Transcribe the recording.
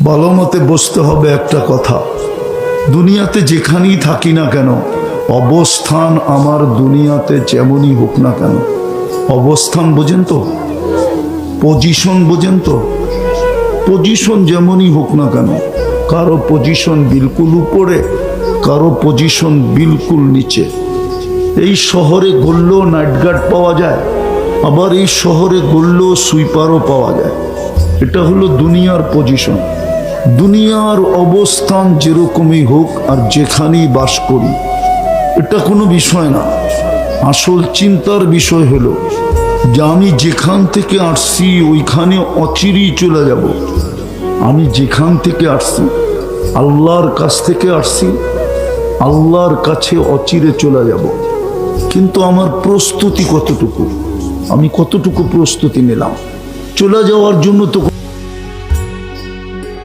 ভালো মতে বুঝতে হবে একটা কথা, দুনিয়াতে যেখানেই থাকি না কেন, অবস্থান আমার দুনিয়াতে যেমনই হোক না কেন, অবস্থান বোঝেন তো, পজিশন বোঝেন তো, পজিশন যেমনই হোক না কেন, কারো পজিশন বিলকুল উপরে, কারো পজিশন বিলকুল নিচে। এই শহরে গড়লেও নাইট গার্ড পাওয়া যায়, আবার এই শহরে গড়লেও সুইপারও পাওয়া যায়। এটা হলো দুনিয়ার পজিশন। দুনিয়ার অবস্থান যেরকমই হোক আর যেখানেই বাস করি, এটা কোনো বিষয় না। আসল চিন্তার বিষয় হলো যে আমি যেখান থেকে আসছি ওইখানে অচিরেই চলে যাব। আমি যেখান থেকে আসছি, আল্লাহর কাছ থেকে আসছি, আল্লাহর কাছে অচিরে চলে যাব। কিন্তু আমার প্রস্তুতি কতটুকু, আমি কতটুকু প্রস্তুতি নিলাম চলে যাওয়ার জন্য? তো